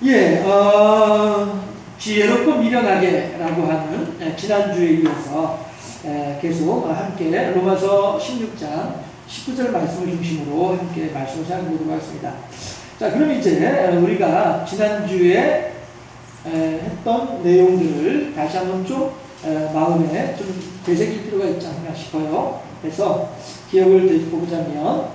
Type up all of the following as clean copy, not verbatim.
예, 지혜롭고 미련하게라고 하는 지난주에 이어서 계속 함께 로마서 16장 19절 말씀을 중심으로 함께 말씀을 살펴보도록 하겠습니다. 자, 그럼 이제 우리가 지난주에 했던 내용들을 다시 한번 좀 마음에 좀 되새길 필요가 있지 않나 싶어요. 그래서 기억을 되짚어보자면,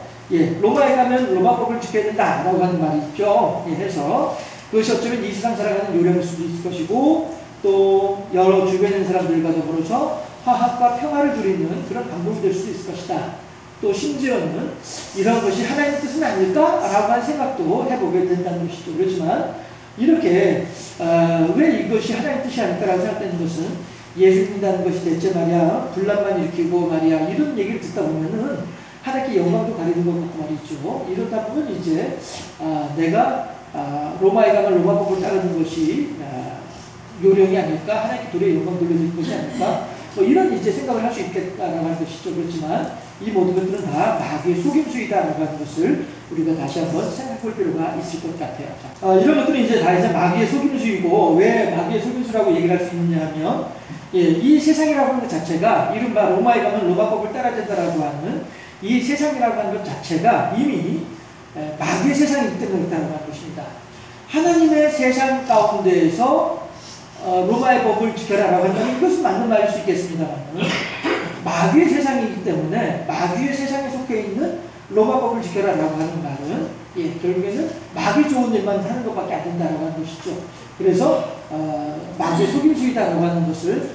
로마에 가면 로마법을 지켜야 된다라고 하는 말이 있죠. 해서 그것이 어쩌면 이 세상 살아가는 요령일 수도 있을 것이고, 또 여러 주변에 있는 사람들과 더불어서 화합과 평화를 누리는 그런 방법이 될 수도 있을 것이다. 또 심지어는 이런 것이 하나님의 뜻은 아닐까라고 하는 생각도 해보게 된다는 것이죠. 그렇지만 이렇게 왜 이것이 하나님의 뜻이 아닐까라고 생각되는 것은 예수 믿는다는 것이 대체 말이야 분란만 일으키고 말이야 이런 얘기를 듣다 보면은 하나님께 영광도 가리는 것 같고 말이죠. 이러다 보면 이제 내가 로마에 가면 로마법을 따르는 것이 요령이 아닐까, 하나님께 도리어 영광 돌려드릴 것이 아닐까, 뭐 이런 이제 생각을 할 수 있겠다라고 하는 것이죠. 그렇지만 이 모든 것들은 다 마귀의 속임수이다라고 하는 것을 우리가 다시 한번 생각해 볼 필요가 있을 것 같아요. 이런 것들은 이제 다 이제 마귀의 속임수이고, 왜 마귀의 속임수라고 얘기를 할 수 있느냐 하면, 이 세상이라고 하는 것 자체가 이른바 로마에 가면 로마법을 따라야 된다라고 하는 이 세상이라고 하는 것 자체가 이미 마귀의 세상이기 때문에 그렇다는 것입니다. 하나님의 세상 가운데에서 로마의 법을 지켜라라고 한다면 이것은 맞는 말일 수 있겠습니다만, 마귀의 세상이기 때문에 마귀의 세상에 속해 있는 로마법을 지켜라라고 하는 말은 결국에는 마귀 좋은 일만 하는 것밖에 안 된다라고 하는 것이죠. 그래서 마귀의 속임수이다라고 하는 것을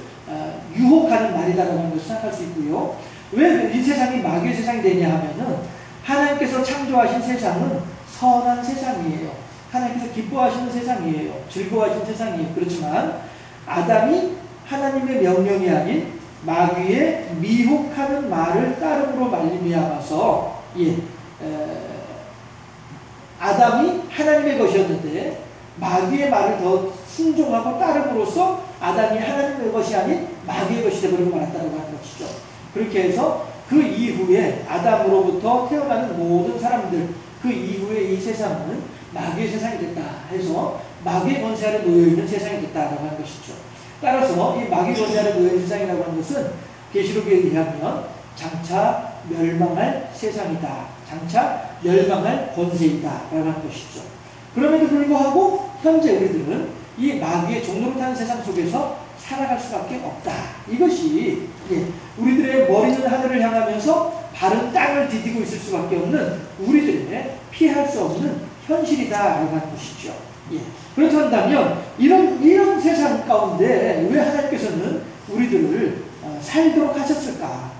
유혹하는 말이다라고 하는 것을 생각할 수 있고요. 왜 이 세상이 마귀의 세상이 되냐 하면은 하나님께서 창조하신 세상은 선한 세상이에요. 하나님께서 기뻐하시는 세상이에요. 즐거워하시는 세상이에요. 그렇지만 아담이 하나님의 명령이 아닌 마귀의 미혹하는 말을 따름으로 말미암아서 아담이 하나님의 것이었는데 마귀의 말을 더 순종하고 따름으로써 아담이 하나님의 것이 아닌 마귀의 것이 되어버리고 말았다고 하는 것이죠. 그렇게 해서 그 이후에 아담으로부터 태어나는 모든 사람들, 그 이후에 이 세상은 마귀의 세상이 됐다 해서 마귀의 권세 아래 놓여있는 세상이 됐다라고 하는 것이죠. 따라서 이 마귀 권세 아래 놓여있는 세상이라고 하는 것은 계시록에 의하면 장차 멸망할 세상이다. 장차 멸망할 권세이다 라고 하는 것이죠. 그럼에도 불구하고 현재 우리들은 이 마귀의 종로를 타는 세상 속에서 살아갈 수밖에 없다. 이것이 우리들의 머리는 하늘을 향하면서 발은 땅을 디디고 있을 수밖에 없는 우리들의 피할 수 없는 현실이다라고 하는 것이죠. 그렇다면 이런 세상 가운데 왜 하나님께서는 우리들을 살도록 하셨을까?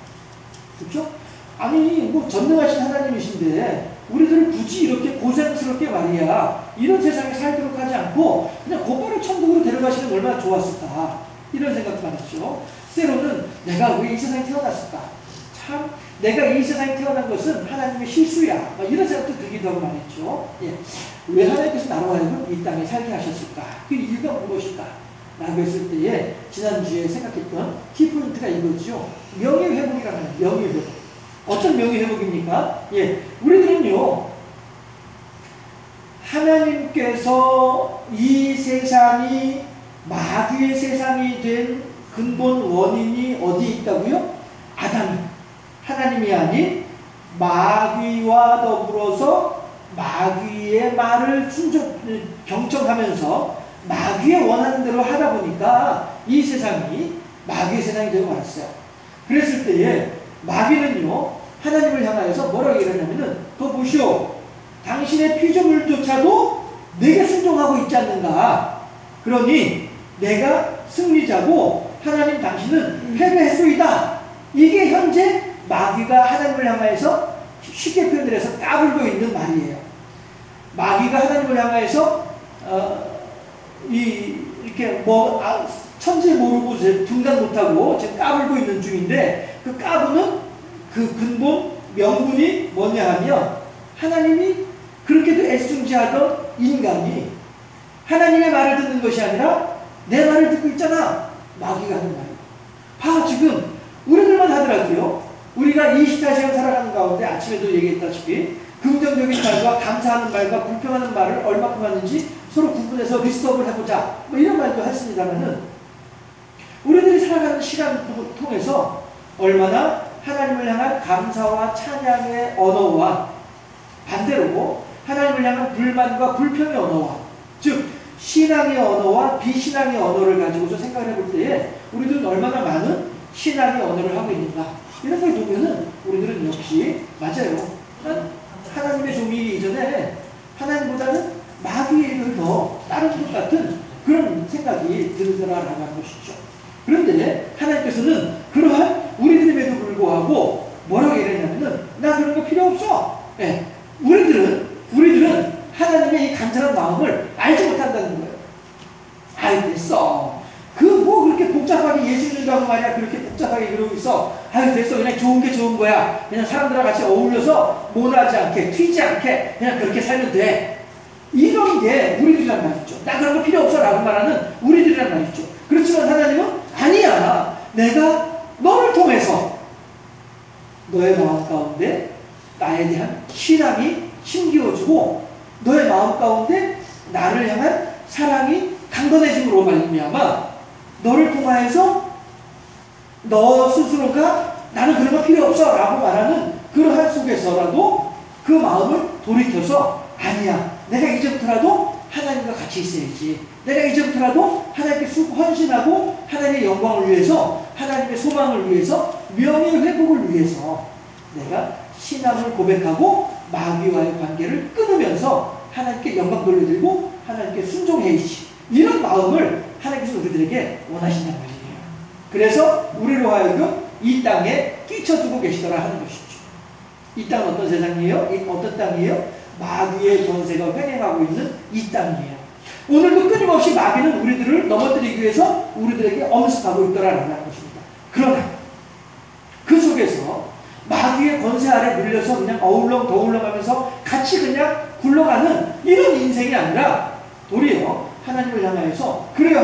그렇죠? 아니 뭐 전능하신 하나님이신데 우리들을 굳이 이렇게 고생스럽게 말이야 이런 세상에 살도록 하지 않고 그냥 곧바로 천국으로 데려가시면 얼마나 좋았을까, 이런 생각도 많았죠. 때로는 내가 왜 이 세상에 태어났을까, 참 내가 이 세상에 태어난 것은 하나님의 실수야, 이런 생각도 들기도 하고 말했죠. 왜 하나님께서 나로 하여금 이 땅에 살게 하셨을까, 그 이유가 무엇일까 라고 했을 때에 지난주에 생각했던 키포인트가 이거죠. 명예회복이라는 거예요. 명예회복. 어떤 명예회복입니까? 우리들은요, 하나님께서 이 세상이 마귀의 세상이 된 근본 원인이 어디에 있다고요? 아담이, 하나님이 아닌 마귀와 더불어서 마귀의 말을 경청하면서 마귀의 원하는 대로 하다 보니까 이 세상이 마귀의 세상이 되고 말았어요. 그랬을 때에 마귀는요, 하나님을 향하여서 뭐라고 얘기하냐면은, 더 보시오, 당신의 피조물조차도 내게 순종하고 있지 않는가. 그러니 내가 승리자고 하나님 당신은 패배했소이다. 이게 현재 마귀가 하나님을 향하여서 쉽게 표현을 해서 까불고 있는 말이에요. 마귀가 하나님을 향하여서 이렇게 천지 모르고 분간 못하고 지금 까불고 있는 중인데, 그 까부는 그 근본 명분이 뭐냐 하면, 하나님이 그렇게도 애쓴지하던 인간이 하나님의 말을 듣는 것이 아니라 내 말을 듣고 있잖아. 마귀가 하는 말이에요. 봐, 지금 우리들만 하더라도요, 우리가 24시간 살아가는 가운데 아침에도 얘기했다시피 긍정적인 말과 감사하는 말과 불평하는 말을 얼마큼 하는지 서로 구분해서 리스트업을 해보자. 뭐 이런 말도 했습니다만은 우리들이 살아가는 시간을 통해서 얼마나 하나님을 향한 감사와 찬양의 언어와 반대로 하나님을 향한 불만과 불평의 언어와 즉 신앙의 언어와 비신앙의 언어를 가지고서 생각을 해볼 때에 우리들은 얼마나 많은 신앙의 언어를 하고 있는가 이런 걸 보면은 우리들은 역시 맞아요. 하나님의 종이기 이전에 하나님보다는 마귀의 일을 더 따른 것 같은 그런 생각이 들더라라고 하는 것이죠. 그런데 하나님께서는 그러한 우리들임에도 불구하고 뭐라고 얘기했냐면은 나 그런 거 필요 없어. 예. 우리들은 하나님의 이 간절한 마음을 알지 못한다는 거예요. 아이 됐어. 그 뭐 그렇게 복잡하게 예수 믿는다고 말이야. 그렇게 복잡하게 그러고 있어. 아유 됐어. 그냥 좋은 게 좋은 거야. 그냥 사람들과 같이 어울려서 모나지 않게 튀지 않게 그냥 그렇게 살면 돼. 이런 게 우리들이란 말이죠. 나 그런 거 필요 없어 라고 말하는 우리들이란 말이죠. 그렇지만 하나님은 아니야. 내가 너를 통해서 너의 마음 가운데 나에 대한 신앙이 심기어주고 너의 마음 가운데 나를 향한 사랑이 강건해짐으로 말미암아 너를 통하여서 너 스스로가 나는 그런 거 필요 없어 라고 말하는 그러한 속에서라도 그 마음을 돌이켜서 아니야. 내가 이제부터라도 하나님과 같이 있어야지. 내가 이제부터라도 하나님께 헌신하고 하나님의 영광을 위해서 하나님의 소망을 위해서 명예회복을 위해서 내가 신앙을 고백하고 마귀와의 관계를 끊으면서 하나님께 영광 돌려드리고 하나님께 순종해야지. 이런 마음을 하나님께서 우리들에게 원하신단 말이에요. 그래서 우리로 하여금 이 땅에 끼쳐두고 계시더라 하는 것이죠. 이 땅은 어떤 세상이에요? 어떤 땅이에요? 마귀의 권세가 횡행하고 있는 이 땅이에요. 오늘도 끊임없이 마귀는 우리들을 넘어뜨리기 위해서 우리들에게 엄습하고 있더라라는 것입니다. 그러나 그 속에서 마귀의 권세 아래 눌려서 그냥 어울렁더울렁하면서 같이 그냥 굴러가는 이런 인생이 아니라 도리어 하나님을 향하여서 그래요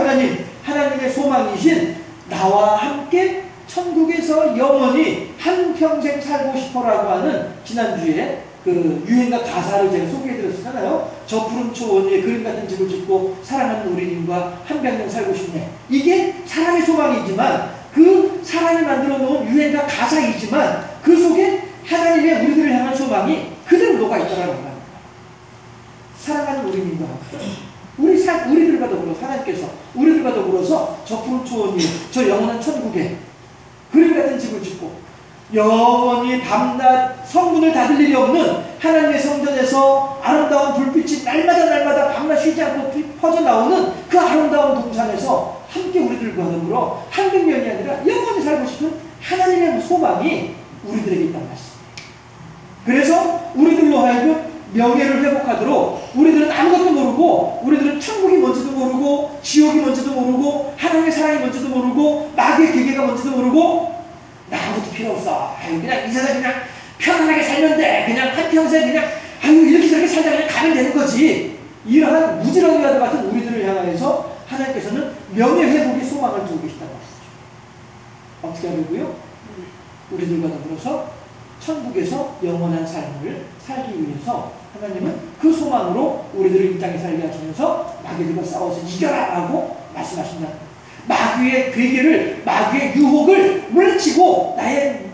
하나님의 소망이신 나와 함께 천국에서 영원히 한평생 살고 싶어라고 하는 지난주에 그 유행가 가사를 제가 소개해드렸잖아요. 저 푸른 초원 위에 그림 같은 집을 짓고 사랑하는 우리님과 한평생 살고 싶네. 이게 사람의 소망이지만 그 사람이 만들어 놓은 유행가 가사이지만 그 속에 하나님의 우리들을 향한 소망이 그대로 녹아있더라는 겁니다. 사랑하는 우리님과 우리들과 더불어서 하나님께서 우리들과 더불어서 저 푸른 초원 위에 저 영원한 천국에 그림 같은 집을 짓고 영원히 밤낮 성문을 닫을 일이 없는 하나님의 성전에서 아름다운 불빛이 날마다 밤낮 쉬지 않고 퍼져나오는 그 아름다운 동산에서 함께 우리들과 더불어 한백년이 아니라 영원히 살고 싶은 하나님의 소망이 우리들에게 있단 말씀입니다. 그래서 우리들로 하여금 명예를 회복하도록 우리들은 아무것도 모르고 우리들은 천국이 뭔지도 모르고 지옥이 뭔지도 모르고 하나님의 사랑이 뭔지도 모르고 마귀의 계계가 뭔지도 모르고 나 아무것도 필요 없어. 아유 그냥 이 세상 그냥 편안하게 살면 돼. 그냥 한평생 그냥 아유 이렇게 저렇게 살다 그냥 가면 되는 거지. 이러한 무지렁이와 같은 우리들을 향하여서 하나님께서는 명예회복의 소망을 두고 계시다고 하시죠. 어떻게 하려고요? 우리들과 더불어서 천국에서 영원한 삶을 살기 위해서 하나님은 그 소망으로 우리들을 이 땅에 살게 하시면서 마귀들과 싸워서 이겨라 라고 말씀하신다. 마귀의 괴계를 마귀의 유혹을 물리치고 나의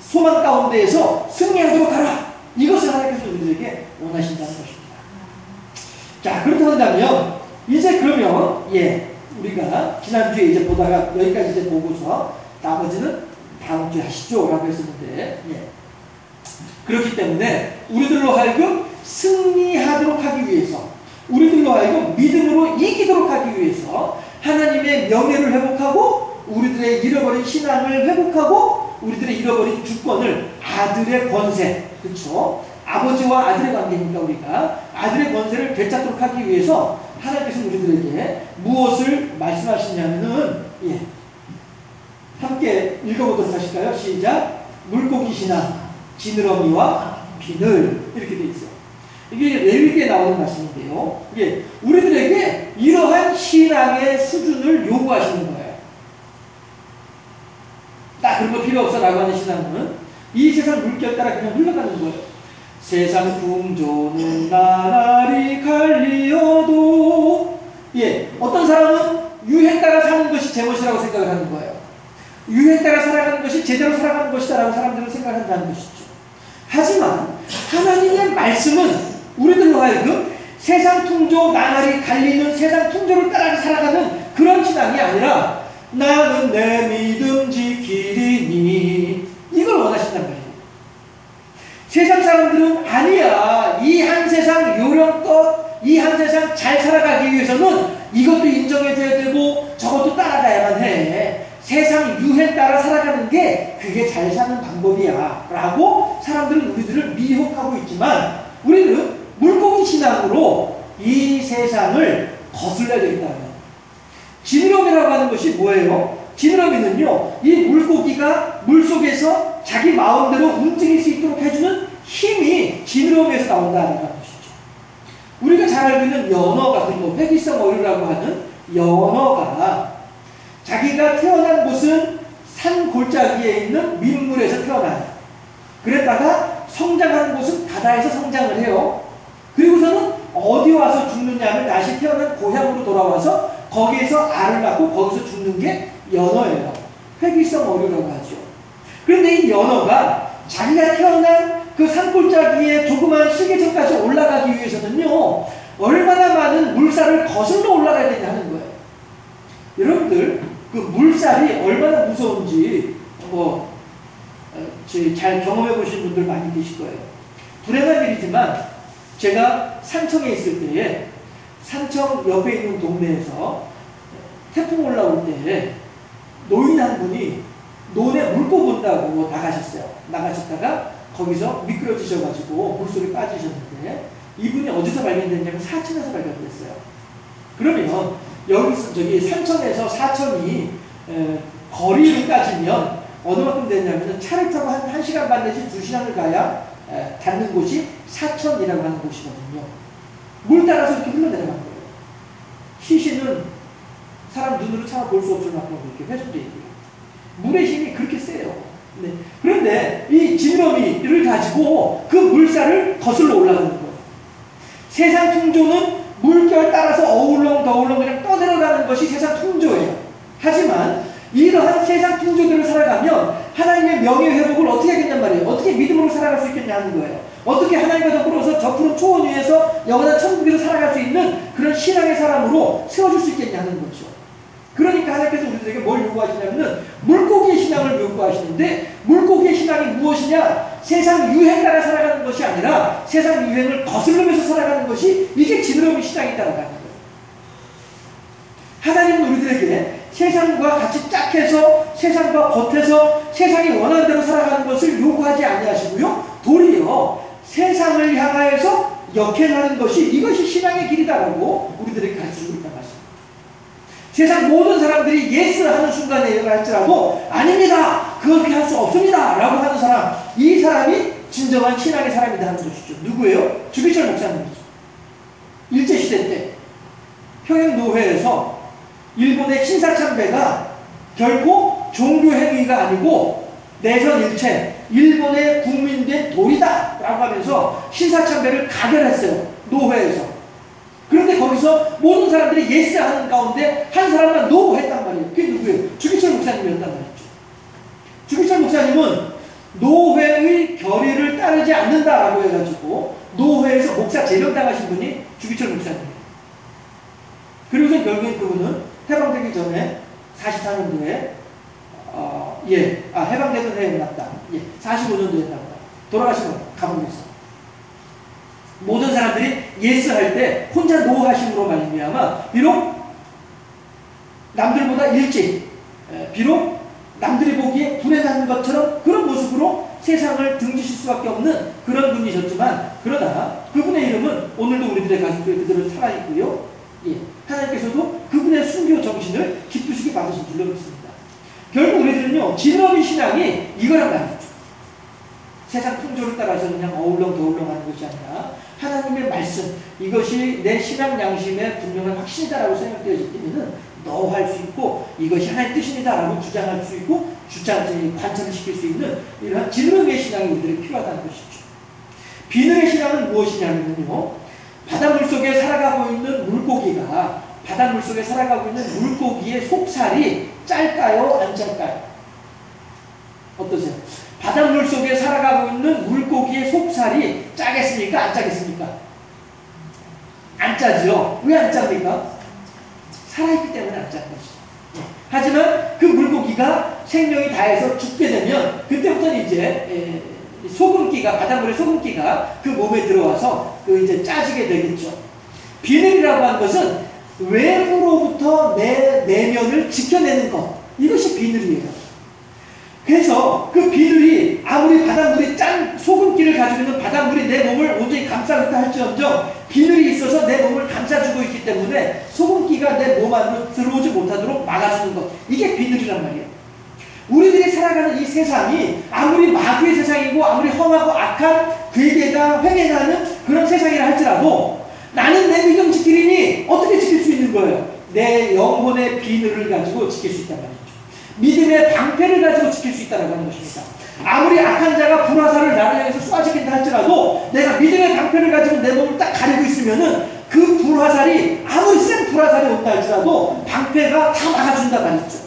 소망 가운데에서 승리하도록 하라. 이것을 하나님께서 우리들에게 원하신다는 것입니다. 자 그렇다 한다면 이제 그러면 우리가 지난주에 이제 보다가 여기까지 이제 보고서 나머지는 다음 주에 하시죠 라고 했었는데 그렇기 때문에 우리들로 하여금 승리하도록 하기 위해서 우리들로 하여금 믿음으로 이기도록 하기 위해서 하나님의 명예를 회복하고 우리들의 잃어버린 신앙을 회복하고 우리들의 잃어버린 주권을 아들의 권세 그렇죠? 아버지와 아들의 관계니까 우리가 아들의 권세를 되찾도록 하기 위해서 하나님께서 우리들에게 무엇을 말씀하시냐면은 함께 읽어보도록 하실까요? 시작. 물고기 신앙 지느러미와 비늘 이렇게 되어 있어요. 이게 레위기에 나오는 말씀인데요. 이게 우리들에게 이러한 신앙의 수준을 요구하시는 거예요. 나 그런 거 필요 없어 라고 하는 신앙은 이 세상 물결 따라 그냥 흘러가는 거예요. 세상 풍조는 나날이 갈리어도 예, 어떤 사람은 유행 따라 사는 것이 제멋이라고 생각을 하는 거예요. 유행 따라 살아가는 것이 제대로 살아가는 것이다라고 사람들은 생각한다는 것이죠. 하지만 하나님의 말씀은 우리들로 하여금 세상 풍조 나날이 갈리는 세상 풍조를 따라 살아가는 그런 신앙이 아니라 나는 내 믿음 지키리니 이걸 원하신단 말이에요. 세상 사람들은 아니야. 이 한 세상 요령껏 이 한 세상 잘 살아가기 위해서는 이것도 인정해줘야 되고 저것도 따라가야만 해. 세상 유행 따라 살아가는 게 그게 잘 사는 방법이야 라고 사람들은 우리들을 미혹하고 있지만 우리는 물고기 신앙으로 이 세상을 거슬러야 되겠다는 거예요. 지느러미라고 하는 것이 뭐예요? 지느러미는요, 이 물고기가 물속에서 자기 마음대로 움직일 수 있도록 해주는 힘이 지느러미에서 나온다는 것이죠. 우리가 잘 알고 있는 연어가, 그리고 회귀성 어류라고 하는 연어가 자기가 태어난 곳은 산 골짜기에 있는 민물에서 태어나요. 그랬다가 성장하는 곳은 바다에서 성장을 해요. 그리고서는 어디 와서 죽느냐면 다시 태어난 고향으로 돌아와서 거기에서 알을 낳고 거기서 죽는 게 연어예요. 회귀성 어류라고 하죠. 그런데 이 연어가 자기가 태어난 그 산골짜기에 조그만 실개천까지 올라가기 위해서는요, 얼마나 많은 물살을 거슬러 올라가야 되냐 는 거예요. 여러분들 그 물살이 얼마나 무서운지 잘 경험해 보신 분들 많이 계실 거예요. 불행한 일이지만 제가 산청에 있을 때에 산청 옆에 있는 동네에서 태풍 올라올 때 노인 한 분이 논에 물 뽑은다고 나가셨다가 거기서 미끄러지셔가지고 물속에 빠지셨는데 이분이 어디서 발견됐냐면 사천에서 발견됐어요. 그러면 여기서 산천에서 사천이 거리를 따지면 어느 만큼 되냐면 차를 타고 한 1시간 반 내지 2시간을 가야 닿는 곳이 사천이라고 하는 곳이거든요. 물 따라서 이렇게 흘러내려간 거예요. 시신은 사람 눈으로 차마 볼 수 없을 만큼 이렇게 훼손되어 있고요. 물의 힘이 그렇게 세요. 네. 그런데 이 지느러미를 가지고 그 물살을 거슬러 올라가는 거예요. 세상 풍조는 물결 따라서 어울렁더울렁 그냥 떠내려가는 것이 세상 풍조예요. 하지만 이러한 세상 풍조들을 살아가면 하나님의 명예회복을 어떻게 하겠냔 말이에요. 어떻게 믿음으로 살아갈 수 있겠냐 하는 거예요. 어떻게 하나님과 더불어서 저 푸른 초원 위에서 영원한 천국에서 살아갈 수 있는 그런 신앙의 사람으로 세워줄 수 있겠냐 하는 거죠. 그러니까 하나님께서 우리들에게 뭘 요구하시냐면은 물고기의 신앙을 요구하시는데 물고기의 신앙이 무엇이냐? 세상 유행 따라 살아가는 것이 아니라 세상 유행을 거슬러면서 살아가는 것이 이게 지느러미 신앙이다라고 하는 거예요. 하나님은 우리들에게 세상과 같이 짝해서 세상과 겉에서 세상이 원하는 대로 살아가는 것을 요구하지 아니하시고요. 도리어 세상을 향하여서 역행하는 것이 이것이 신앙의 길이다라고 우리들에게 가르쳐주고 있단 말씀입니다. 세상 모든 사람들이 예스 하는 순간에 할지라도 아닙니다. 그렇게 할 수 없습니다. 라고 하는 사람, 이 사람이 진정한 신앙의 사람이다 하는 것이죠. 누구예요? 주기철 목사님이죠. 일제시대 때 평양노회에서 일본의 신사참배가 결코 종교행위가 아니고 내선일체, 일본의 국민된 도리다 라고 하면서 신사참배를 가결했어요. 노회에서. 그런데 거기서 모든 사람들이 예스 하는 가운데 한 사람만 노 했단 말이에요. 그게 누구예요? 주기철 목사님이었단 말이죠. 주기철 목사님은 노회의 결의를 따르지 않는다라고 해가지고 노회에서 목사 제명당하신 분이 주기철 목사님이에요. 그리고서 결국엔 그분은 해방되기 전에 44년도에 해방되던 해에 났다. 45년도에 났다. 돌아가신 거예요. 감옥에서. 모든 사람들이 예스 할 때 혼자 노 하심으로 말미암아 비록 남들보다 일찍 비록 남들이 보기에 불행한 것처럼 그런 모습으로 세상을 등지실 수밖에 없는 그런 분이셨지만 그러나 그분의 이름은 오늘도 우리들의 가슴 속에 그대로 살아있고요. 하나님께서도 그분의 순교 정신을 기쁘시게 받으신 줄로 믿습니다. 결국 우리들은요, 지느러미 신앙이 이거란 말이죠. 세상 풍조를 따라서 그냥 어울렁더울렁 하는 것이 아니라 하나님의 말씀, 이것이 내 신앙 양심의 분명한 확신이다라고 생각되어질 때는 너할 수 있고 이것이 하나님의 뜻입니다라고 주장할 수 있고 관철을 시킬 수 있는 이러한 지느러미의 신앙이 우리들에게 필요하다는 것이죠. 비늘의 신앙은 무엇이냐면요. 바닷물 속에 살아가고 있는 물고기의 속살이 짧까요? 안 짧까요? 어떠세요? 바닷물 속에 살아가고 있는 물고기의 속살이 짜겠습니까? 안 짜겠습니까? 안 짜죠? 왜 안 짭니까? 살아있기 때문에 안 짜는 것이죠. 하지만 그 물고기가 생명이 다해서 죽게 되면 그때부터는 이제 소금기가, 바닷물의 소금기가 그 몸에 들어와서 그 이제 짜지게 되겠죠. 비늘이라고 하는 것은 외부로부터 내 내면을 지켜내는 것, 이것이 비늘이에요. 그래서 그 비늘이 아무리 바닷물이 짠 소금기를 가지고 있는 바닷물이 내 몸을 온전히 감싸겠다 할지언정 비늘이 있어서 내 몸을 감싸주고 있기 때문에 소금기가 내 몸 안으로 들어오지 못하도록 막아주는 것, 이게 비늘이란 말이에요. 우리들이 살아가는 이 세상이 아무리 마귀의 세상이고 아무리 험하고 악한 괴계가 횡행하는 그런 세상이라 할지라도 나는 내 믿음 지키리니 어떻게 지킬 수 있는 거예요? 내 영혼의 비늘을 가지고 지킬 수 있단 말이죠. 믿음의 방패를 가지고 지킬 수 있다는 것입니다. 아무리 악한 자가 불화살을 나를 향해서 쏘아지킨다 할지라도 내가 믿음의 방패를 가지고 내 몸을 딱 가리고 있으면은 그 불화살이 아무리 센 불화살이 온다 할지라도 방패가 다 막아준다 말이죠.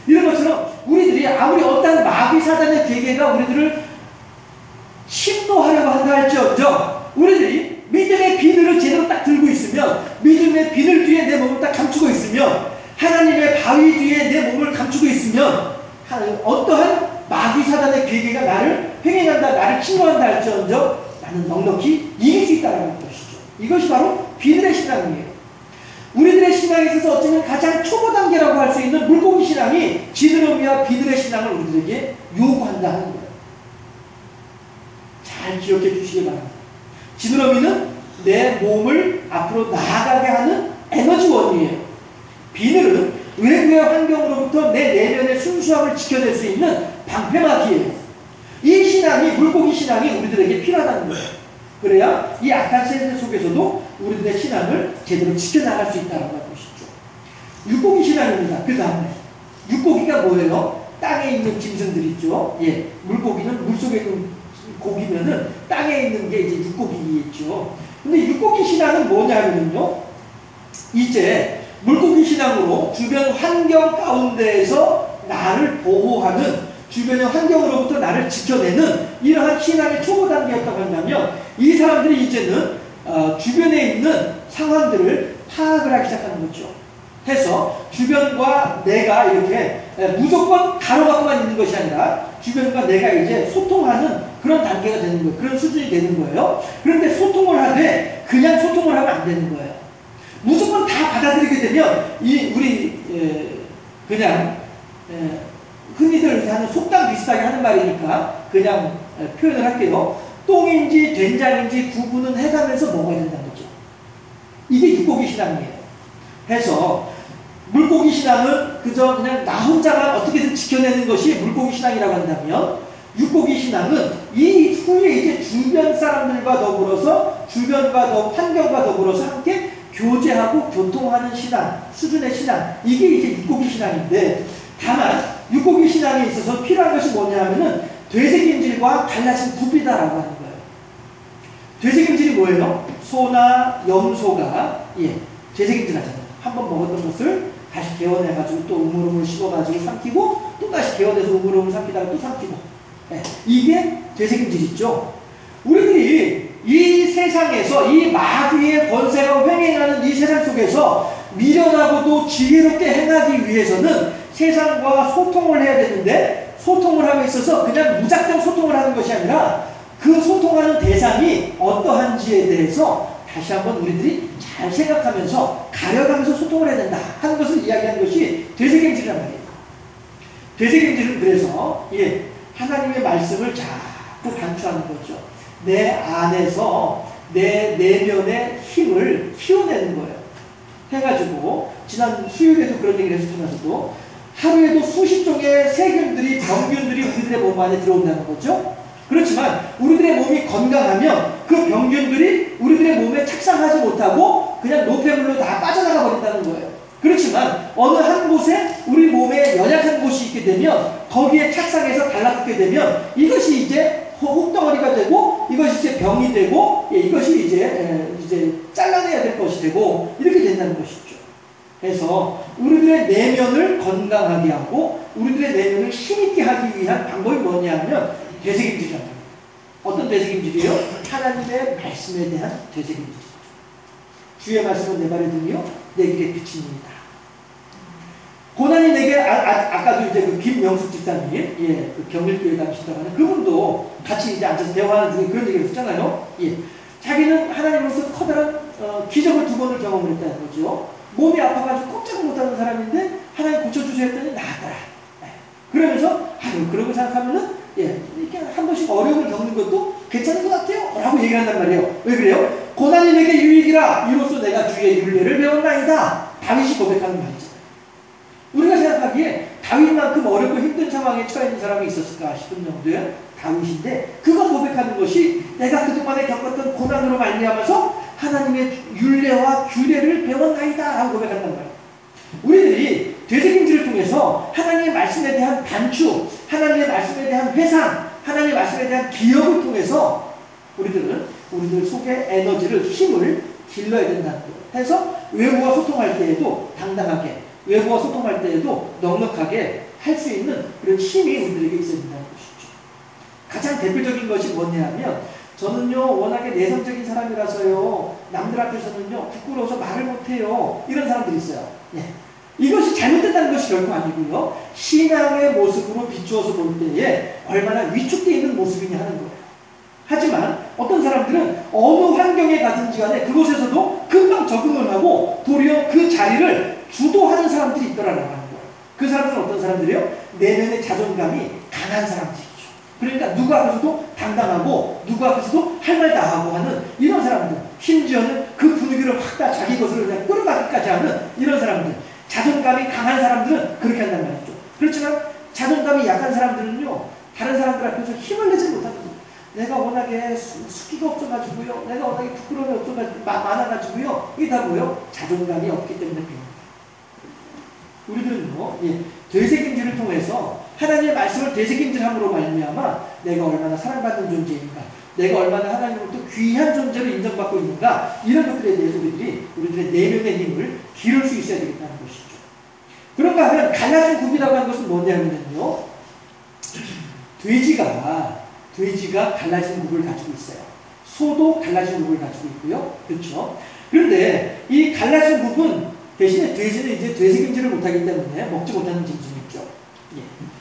이런 것처럼 우리들이 아무리 어떤 마귀 사단의 계계가 우리들을 침노하려고 한다 할지언정 우리들이 믿음의 비늘을 제대로 딱 들고 있으면, 믿음의 비늘 뒤에 내 몸을 딱 감추고 있으면, 하나님의 바위 뒤에 내 몸을 감추고 있으면 어떠한 마귀 사단의 계계가 나를 횡행한다, 나를 침노한다 할지언정 나는 넉넉히 이길 수 있다는 것이죠. 이것이 바로 비늘의 신앙이에요. 우리들의 신앙에 있어서 어쩌면 가장 초보 단계라고 할 수 있는 물고기 신앙이 지느러미와 비늘의 신앙을 우리들에게 요구한다 하는 거예요. 잘 기억해 주시기 바랍니다. 지느러미는 내 몸을 앞으로 나아가게 하는 에너지원이에요. 비늘은 외부의 환경으로부터 내 내면의 순수함을 지켜낼 수 있는 방패막이에요. 이 신앙이, 물고기 신앙이 우리들에게 필요하다는 거예요. 그래야 이 악한 세대 속에서도 우리들의 신앙을 제대로 지켜나갈 수 있다는 것이죠. 육고기 신앙입니다. 그 다음에 육고기가 뭐예요? 땅에 있는 짐승들 있죠. 예, 물고기는 물속에 있는 고기면은 땅에 있는 게 이제 육고기겠죠. 근데 육고기 신앙은 뭐냐면요, 이제 물고기 신앙으로 주변 환경 가운데에서 나를 보호하는, 주변의 환경으로부터 나를 지켜내는 이러한 신앙의 초보 단계였다고 한다면, 이 사람들이 이제는 주변에 있는 상황들을 파악을 하기 시작하는 거죠. 해서 주변과 내가 이렇게 무조건 가로막고만 있는 것이 아니라 주변과 내가 이제 소통하는 그런 단계가 되는 거예요. 그런 수준이 되는 거예요. 그런데 소통을 하되 그냥 소통을 하면 안 되는 거예요. 무조건 다 받아들이게 되면 그냥 흔히들 하는 속담 비슷하게 하는 말이니까 그냥 표현을 할게요. 똥인지 된장인지 구분은 해가면서 먹어야 된다는 거죠. 이게 육고기 신앙이에요. 해서 물고기 신앙은 그저 그냥 나 혼자만 어떻게든 지켜내는 것이 물고기 신앙이라고 한다면, 육고기 신앙은 이 후에 이제 주변 사람들과 더불어서, 주변과 환경과 더불어서 함께 교제하고 교통하는 신앙, 수준의 신앙, 이게 이제 육고기 신앙인데, 다만 육고기 신앙에 있어서 필요한 것이 뭐냐 하면은 되새김질과 달라진 구비다라고 하는 거예요. 되새김질이 뭐예요? 소나 염소가 되새김질 하잖아요. 한번 먹었던 것을 다시 개원해가지고 또 우물우물 씹어가지고 삼키고 또 다시 개원해서 우물우물 삼키다가 또 삼키고, 이게 되새김질이죠. 우리들이 이 세상에서 이 마귀의 권세가 횡행하는 이 세상 속에서 미련하고도 지혜롭게 행하기 위해서는 세상과 소통을 해야 되는데, 소통을 하고 있어서 그냥 무작정 소통을 하는 것이 아니라 그 소통하는 대상이 어떠한지에 대해서 다시 한번 우리들이 잘 생각하면서 가려가면서 소통을 해야 된다 하는 것을 이야기하는 것이 되새김질이란 말이에요. 되새김질은 그래서 하나님의 말씀을 자꾸 반추하는 거죠. 내 안에서 내 내면의 힘을 키워내는 거예요. 해가지고 지난 수요일에도 그런 얘기를 했으면서도 하루에도 수십 종의 세균들이, 병균들이 우리들의 몸 안에 들어온다는 거죠. 그렇지만 우리들의 몸이 건강하면 그 병균들이 우리들의 몸에 착상하지 못하고 그냥 노폐물로 다 빠져나가 버린다는 거예요. 그렇지만 어느 한 곳에 우리 몸에 연약한 곳이 있게 되면 거기에 착상해서 달라붙게 되면 이것이 이제 혹덩어리가 되고 이것이 이제 병이 되고 해서 우리들의 내면을 건강하게 하고 우리들의 내면을 힘있게 하기 위한 방법이 뭐냐 하면 되새김질이란 말이에요. 어떤 되새김질이에요? 하나님의 말씀에 대한 되새김질이죠. 주의 말씀은 내 발에 등이요 내 길에 빛입니다. 고난이 내게 아까도 이제 그 김영숙 집사님 그 경일교회 다니신다고 하는 그분도 같이 이제 앉아서 대화하는 중에 그런 얘기를 했잖아요. 자기는 하나님으로서 커다란 기적을 2번을 경험을 했다는 거죠. 몸이 아파가지고 꼼짝을 못하는 사람인데 하나님 고쳐주세요 했더니 나았더라. 그러면서 그러고 생각하면은 이렇게 한 번씩 어려움을 겪는 것도 괜찮은 것 같아요 라고 얘기를 한단 말이에요. 왜 그래요? 고난이 내게 유익이라 이로써 내가 주의 율례를 배웠나이다. 다윗이 고백하는 말이죠. 우리가 생각하기에 다윗만큼 어렵고 힘든 상황에 처해 있는 사람이 있었을까 싶은 정도의 다윗인데 그가 고백하는 것이 내가 그동안에 겪었던 고난으로 말미암아서 하나님의 율례와 규례를 배웠나이다 라고 고백한단 말이에요. 우리들이 되새김질을 통해서 하나님의 말씀에 대한 단추, 하나님의 말씀에 대한 회상, 하나님의 말씀에 대한 기억을 통해서 우리들 속에 에너지를, 힘을 길러야 된다는 거예요. 해서 외부와 소통할 때에도 당당하게, 외부와 소통할 때에도 넉넉하게 할 수 있는 그런 힘이 우리들에게 있어야 된다는 것이죠. 가장 대표적인 것이 뭐냐면 저는요 워낙에 내성적인 사람이라서요 남들 앞에서는요 부끄러워서 말을 못해요 이런 사람들이 있어요. 이것이 잘못됐다는 것이 결코 아니고요 신앙의 모습으로 비추어서 볼 때에 얼마나 위축되어 있는 모습이냐 하는 거예요. 하지만 어떤 사람들은 어느 환경에 가든지 간에 그곳에서도 금방 적응을 하고 도리어 그 자리를 주도하는 사람들이 있더라라는 거예요. 그 사람들은 어떤 사람들이에요? 내면의 자존감이 강한 사람들이죠. 그러니까 누구 앞에서도 당당하고 누구 앞에서도 할 말 다 하고 하는 이런 사람들, 심지어는 그 분위기를 확 다 자기 것으로 그냥 끌어가기까지 하는 이런 사람들, 자존감이 강한 사람들은 그렇게 한단 말이죠. 그렇지만 자존감이 약한 사람들은요 다른 사람들 앞에서 힘을 내지 못합니다. 내가 워낙에 숙기가 없어가지고요, 내가 워낙에 부끄러움이 많아가지고요, 이게 다 뭐예요? 자존감이 없기 때문에 그래요. 우리들은요 되새김질을 통해서 하나님의 말씀을 되새김질함으로 말미암아 내가 얼마나 사랑받는 존재인가, 내가 얼마나 하나님으로부터 귀한 존재로 인정받고 있는가, 이런 것들에 대해서 우리들의 내면의 힘을 기를 수 있어야 되겠다는 것이죠. 그런가 하면 갈라진 굽이라고 하는 것은 뭐냐면요 돼지가 갈라진 굽을 가지고 있어요. 소도 갈라진 굽을 가지고 있고요. 그렇죠? 그런데 이 갈라진 굽은 대신에 돼지는 이제 되새김질을 못하기 때문에 먹지 못하는 짐승이 있죠.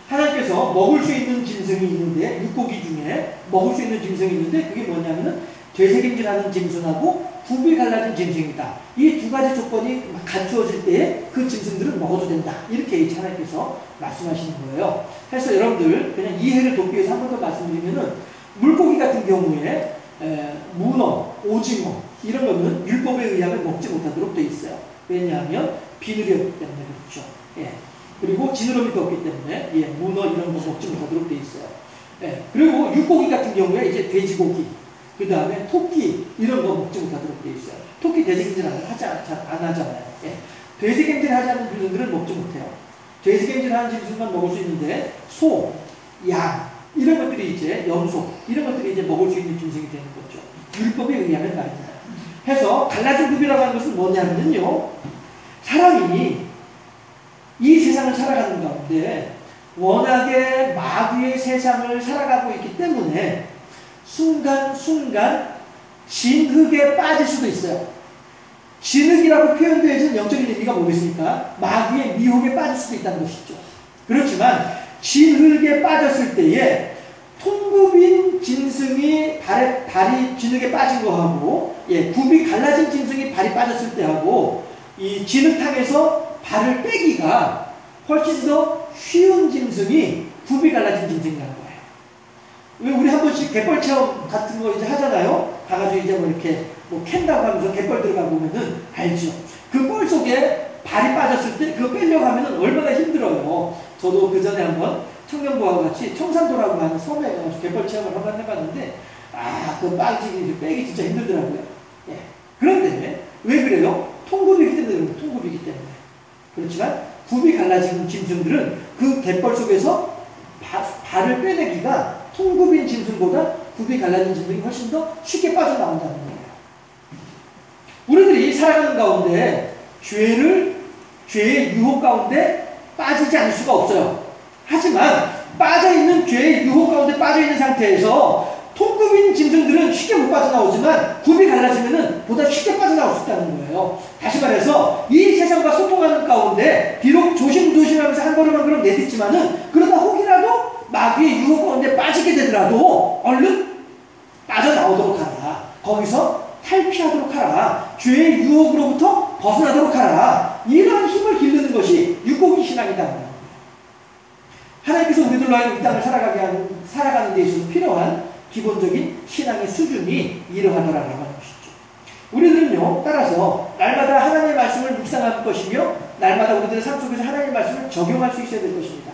하나님께서 먹을 수 있는 짐승이 있는데 물고기 중에 먹을 수 있는 짐승이 있는데 그게 뭐냐면은 되새김질하는 짐승하고 굽이 갈라진 짐승이다. 이 2가지 조건이 갖추어질 때에 그 짐승들은 먹어도 된다. 이렇게 하나님께서 말씀하시는 거예요. 그래서 여러분들 그냥 이해를 돕기 위해서 한 번 더 말씀드리면은 물고기 같은 경우에 문어, 오징어 이런 거는 율법에 의하면 먹지 못하도록 되어 있어요. 왜냐하면 비늘이 없기 때문에 그렇죠. 그리고 지느러미도 없기 때문에 문어 이런 거 먹지 못하도록 되어 있어요. 그리고 육고기 같은 경우에 이제 돼지고기, 그 다음에 토끼 이런 거 먹지 못하도록 되어 있어요. 토끼 돼지김질 안 하잖아요. 돼지김질 하지 않는 짐승들은 먹지 못해요. 돼지김질 하는 짐승만 먹을 수 있는데 소, 양 이런 것들이 이제 염소 이런 것들이 이제 먹을 수 있는 짐승이 되는 거죠. 율법에 의하면 말입니다. 해서 갈라진 굽이라고 하는 것은 뭐냐면요 사람이 이 세상을 살아가는 가운데 워낙에 마귀의 세상을 살아가고 있기 때문에 순간순간 진흙에 빠질 수도 있어요. 진흙이라고 표현되어진 영적인 의미가 뭐겠습니까? 마귀의 미혹에 빠질 수도 있다는 것이죠. 그렇지만 진흙에 빠졌을 때에 통굽인 짐승이 발이 진흙에 빠진 거하고 굽이 갈라진 짐승이 발이 빠졌을 때하고 이 진흙탕에서 발을 빼기가 훨씬 더 쉬운 짐승이 굽이 갈라진 짐승이라는 거예요. 왜 우리 한 번씩 갯벌 체험 같은 거 이제 하잖아요. 가가지고 이제 뭐 이렇게 뭐 캔다고 하면서 갯벌 들어가 보면은 알죠. 그 뻘 속에 발이 빠졌을 때 그거 빼려고 하면은 얼마나 힘들어요. 저도 그 전에 한번 청년부하고 같이 청산도라고 하는 섬에 가서 갯벌 체험을 한번 해봤는데 그 빠지기 빼기 진짜 힘들더라고요. 그런데 왜 그래요? 통굽이기 때문에 통굽이기 때문에. 그렇지만 굽이 갈라진 짐승들은 그 갯벌 속에서 발을 빼내기가 통굽인 짐승보다 굽이 갈라진 짐승이 훨씬 더 쉽게 빠져나온다는 거예요. 우리들이 살아가는 가운데 죄를 죄의 유혹 가운데 빠지지 않을 수가 없어요. 하지만 빠져있는 죄의 유혹 가운데 빠져있는 상태에서 통급인 짐승들은 쉽게 못 빠져나오지만 굽이 갈라지면은 보다 쉽게 빠져나올 수 있다는 거예요. 다시 말해서 이 세상과 소통하는 가운데 비록 조심조심하면서 한 걸음 한 걸음 내딛지만은 그러다 혹이라도 마귀의 유혹 가운데 빠지게 되더라도 얼른 빠져나오도록 하라. 거기서 탈피하도록 하라. 죄의 유혹으로부터 벗어나도록 하라. 이러한 힘을 기르는 것이 육고기 신앙이다. 하나님께서 우리들로 하여금 이 땅을 살아가는 데 있어서 필요한 기본적인 신앙의 수준이 이러하더라라고 하는 것이죠. 우리들은요, 따라서 날마다 하나님의 말씀을 묵상할 것이며 날마다 우리들의 삶 속에서 하나님의 말씀을 적용할 수 있어야 될 것입니다.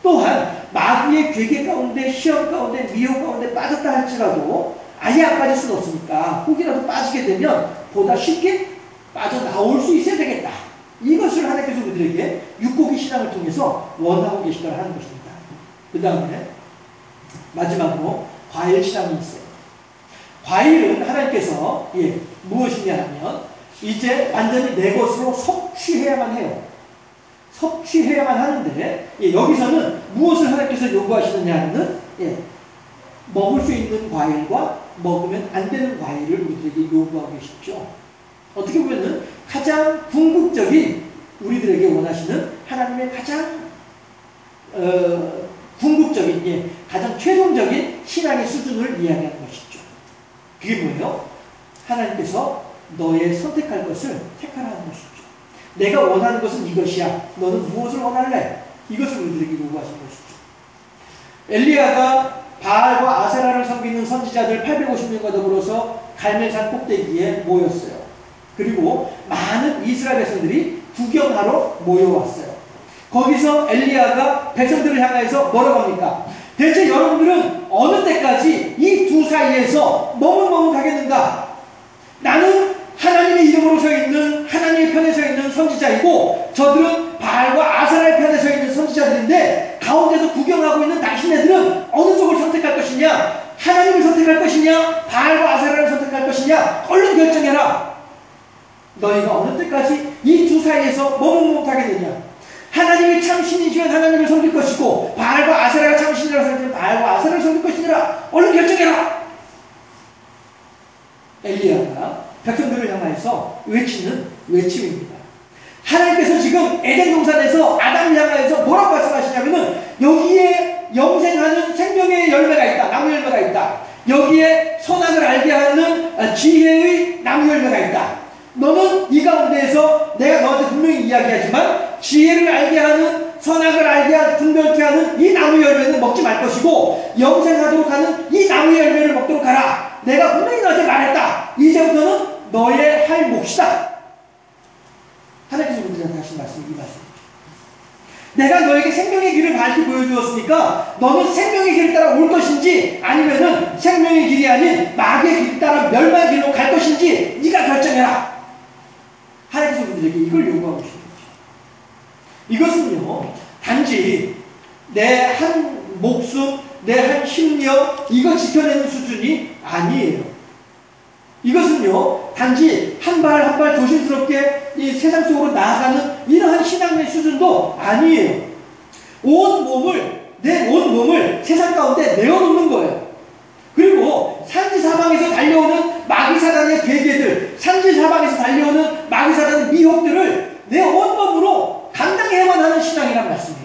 또한 마귀의 괴계 가운데, 시험 가운데, 미혹 가운데 빠졌다 할지라도 아예 안 빠질 수는 없으니까 혹이라도 빠지게 되면 보다 쉽게 빠져나올 수 있어야 되겠다. 이것을 하나님께서 우리들에게 육고기 신앙을 통해서 원하고 계시더라 하는 것입니다. 그 다음에 마지막으로 과일 신앙이 있어요. 과일은 하나님께서 무엇이냐 하면 이제 완전히 내 것으로 섭취해야만 해요. 섭취해야만 하는데 여기서는 무엇을 하나님께서 요구하시느냐 하면 먹을 수 있는 과일과 먹으면 안 되는 과일을 우리들에게 요구하고 계시죠. 어떻게 보면은 가장 궁극적인 우리들에게 원하시는 하나님의 가장 궁극적인 가장 최종적인 신앙의 수준을 이야기하는 것이죠. 그게 뭐예요? 하나님께서 너의 선택할 것을 택하라는 것이죠. 내가 원하는 것은 이것이야. 너는 무엇을 원할래? 이것을 우리들에게 요구하시는 것이죠. 엘리야가 바알과 아세라를 섬기는 선지자들 850명과 더불어서 갈멜산 꼭대기에 모였어요. 그리고 많은 이스라엘 백성들이 구경하러 모여왔어요. 거기서 엘리야가 백성들을 향해서 뭐라고 합니까? 대체 여러분들은 어느 때까지 이 두 사이에서 머뭇머뭇하겠는가? 나는 하나님의 이름으로 서 있는 하나님의 편에 서 있는 선지자이고 저들은 바알과 아세라의 편에 서 있는 선지자들인데 가운데서 구경하고 있는 당신네들은 어느 쪽을 선택할 것이냐? 하나님을 선택할 것이냐? 바알과 아세라를 선택할 것이냐? 얼른 결정해라. 너희가 어느 때까지 이 두 사이에서 머뭇머뭇하겠느냐? 하나님이 참 신이시면 하나님을 섬길 것이고 바알과 아세라가 참 신이라고 생각하면 바알과 아세라를 섬길 것이니라. 얼른 결정해라. 엘리야가 백성들을 향하여서 외치는 외침입니다. 하나님께서 지금 에덴 동산에서 아담을 향하여서 뭐라고 말씀하시냐면은 여기에 영생하는 생명의 열매가 있다. 나무 열매가 있다. 여기에 선악을 알게 하는 지혜의 나무 열매가 있다. 너는 이 가운데에서 내가 너한테 분명히 이야기하지만 지혜를 알게 하는 선악을 알게 하는 분별케 하는 이 나무 열매는 먹지 말 것이고 영생하도록 하는 이 나무 열매를 먹도록 하라. 내가 분명히 너한테 말했다. 이제부터는 너의 할 몫이다. 하나님께서 우리들한테 하신 말씀이 이 말씀이죠. 내가 너에게 생명의 길을 밝히 보여주었으니까 너는 생명의 길을 따라 올 것인지 아니면은 생명의 길이 아닌 마귀의 길을 따라 멸망의 길로 갈 것인지 네가 결정해라. 하나님께서 우리들에게 이걸 요구하고 계십니다. 이것은요 단지 내 한 목숨, 내 한 심령 이거 지켜내는 수준이 아니에요. 이것은요 단지 한 발 한 발 조심스럽게 이 세상 속으로 나아가는 이러한 신앙의 수준도 아니에요. 내 온 몸을 세상 가운데 내어놓는 거예요. 그리고 산지사방에서 달려오는 마귀사단의 계계들, 산지사방에서 달려오는 마귀사단의 미혹들을 내 온몸으로 감당해야만 하는 신앙이란 말씀이에요.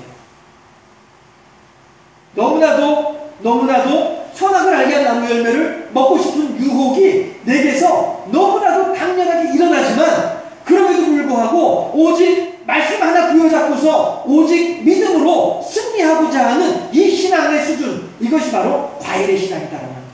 너무나도 선악을 알게 한 나무 열매를 먹고 싶은 유혹이 내게서 너무나도 당연하게 일어나지만 그럼에도 불구하고 오직 말씀 하나 부여잡고서 오직 믿음으로 승리하고자 하는 이 신앙의 수준, 이것이 바로 과일의 신앙이다라는 것입니다.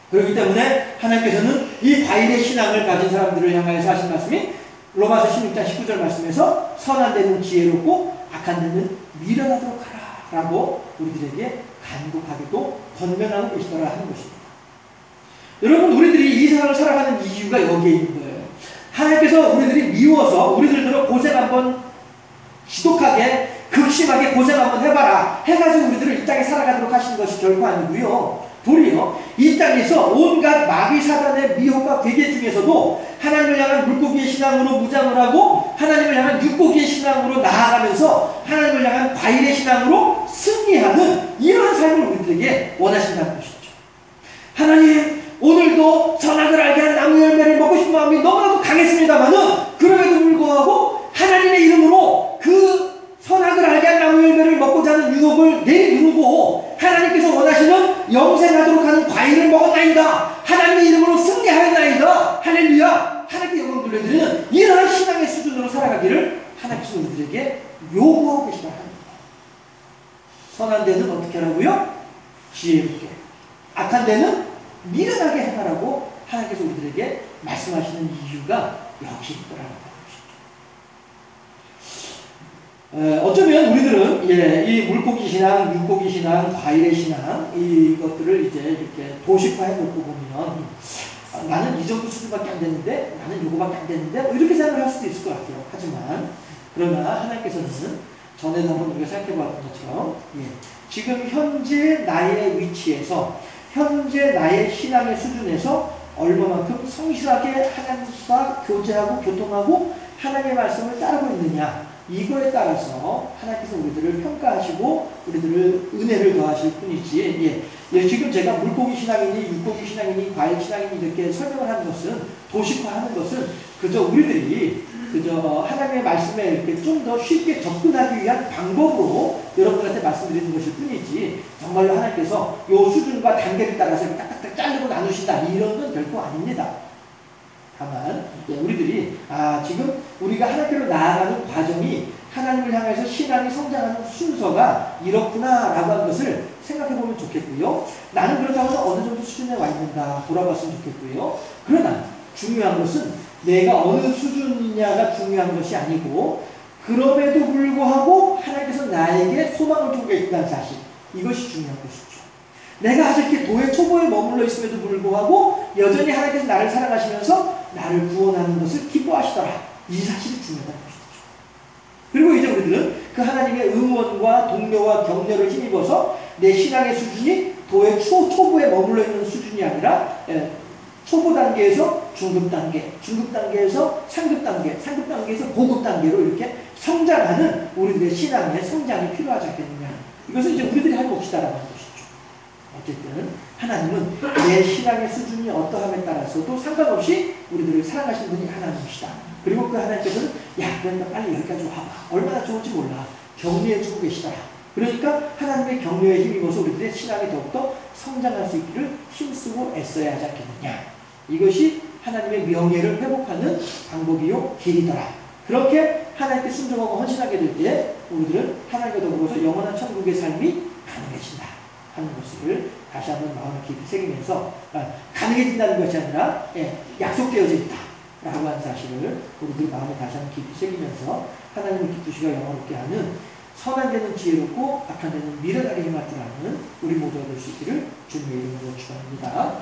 그렇기 때문에 하나님께서는 이 과일의 신앙을 가진 사람들을 향하여서 하신 말씀이 로마서 16장 19절 말씀에서 선한 데는 지혜롭고 악한 데는 미련하도록 하라 라고 우리들에게 간곡하게도 권면하고 계시더라 하는 것입니다. 여러분, 우리들이 이 세상을 살아가는 이유가 여기에 있는 거예요. 하나님께서 우리들이 미워서 우리들로 고생 한번 지독하게 극심하게 고생 한번 해봐라 해가지고 우리들을 이 땅에 살아가도록 하시는 것이 결코 아니고요. 도리어 이 땅에서 온갖 마귀 사단의 미혹과 괴계 중에서도 하나님을 향한 물고기의 신앙으로 무장을 하고 하나님을 향한 육고기의 신앙으로 나아가면서 하나님을 향한 과일의 신앙으로 승리하는 이러한 삶을 우리들에게 원하신다는 것이죠. 하나님, 오늘도 선악을 알게 하는 나무 열매를 먹고 싶은 마음이 너무나도 강했습니다만은 그럼에도 불구하고 하나님의 이름으로 그 선악을 알게 한 나무 열매를 먹고자 하는 유혹을 내누르고 하나님께서 원하시는 영생하도록 하는 과일을 먹었나이다. 하나님의 이름으로 승리하였나이다. 할렐루야. 하나님께 영광 돌려드리는 이러한 신앙의 수준으로 살아가기를 하나님께서 우리들에게 요구하고 계시다 합니다. 선한 데는 어떻게 하라고요? 지혜롭게. 악한 데는 미련하게 행하라고 하나님께서 우리들에게 말씀하시는 이유가 여기 있더라고요. 어쩌면 우리들은 이 물고기 신앙, 육고기 신앙, 과일의 신앙 이것들을 이제 이렇게 도식화해 놓고 보면 나는 이 정도 수준밖에 안 됐는데 나는 요거밖에 안 됐는데 뭐 이렇게 생각을 할 수도 있을 것 같아요. 하지만 그러나 하나님께서는 전에도 한번 우리가 생각해 보았던 것처럼 지금 현재 나의 위치에서 현재 나의 신앙의 수준에서 얼마만큼 성실하게 하나님과 교제하고 교통하고 하나님의 말씀을 따르고 있느냐 이거에 따라서 하나님께서 우리들을 평가하시고 우리들을 은혜를 더하실 뿐이지 지금 제가 물고기 신앙이니 육고기 신앙이니 과일 신앙이니 이렇게 설명을 하는 것은 도식화하는 것은 그저 우리들이 그저 하나님의 말씀에 이렇게 좀 더 쉽게 접근하기 위한 방법으로 여러분들한테 말씀드리는 것일 뿐이지 정말로 하나님께서 요 수준과 단계를 따라서 딱딱딱 자르고 나누신다 이런 건 결코 아닙니다. 다만 우리들이 지금 우리가 하나님께로 나아가는 과정이 하나님을 향해서 신앙이 성장하는 순서가 이렇구나 라고 하는 것을 생각해 보면 좋겠고요. 나는 그렇다고 해서 어느 정도 수준에 와 있는가 돌아봤으면 좋겠고요. 그러나 중요한 것은 내가 어느 수준이냐가 중요한 것이 아니고 그럼에도 불구하고 하나님께서 나에게 소망을 주고 계신다는 사실 이것이 중요한 것이죠. 내가 아직 이렇게 도의 초보에 머물러 있음에도 불구하고 여전히 하나님께서 나를 사랑하시면서 나를 구원하는 것을 기뻐하시더라. 이 사실이 중요하다는 것이죠. 그리고 이제 우리들은 그 하나님의 응원과 동료와 격려를 힘입어서 내 신앙의 수준이 도의 초보에 머물러 있는 수준이 아니라 초보 단계에서 중급 단계, 중급 단계에서 상급 단계, 상급 단계에서 고급 단계로 이렇게 성장하는 우리들의 신앙의 성장이 필요하지 않겠느냐. 이것은 이제 우리들이 할 몫이다라는 것이죠. 어쨌든 하나님은 내 신앙의 수준이 어떠함에 따라서도 상관없이 우리들을 사랑하시는 분이 하나님이시다. 그리고 그 하나님께서는 그러니까 빨리 여기까지 와봐. 얼마나 좋을지 몰라. 격려해주고 계시더라. 그러니까 하나님의 격려에 힘입어서 우리들의 신앙이 더욱더 성장할 수 있기를 힘쓰고 애써야 하지 않겠느냐. 이것이 하나님의 명예를 회복하는 방법이요 길이더라. 그렇게 하나님께 순종하고 헌신하게 될 때 우리들은 하나님과 더불어서 영원한 천국의 삶이 가능해진다 하는 것을 다시 한번 마음에 깊이 새기면서 가능해진다는 것이 아니라 약속되어져 있다 라고 하는 사실을 우리들 마음에 다시 한번 깊이 새기면서 하나님을 기쁘시고 영화롭게 하는 선한 데는 지혜롭고 악한 데는 미련하게 행할 줄 아는 우리 모두가 될 수 있기를 주님의 이름으로 축원합니다.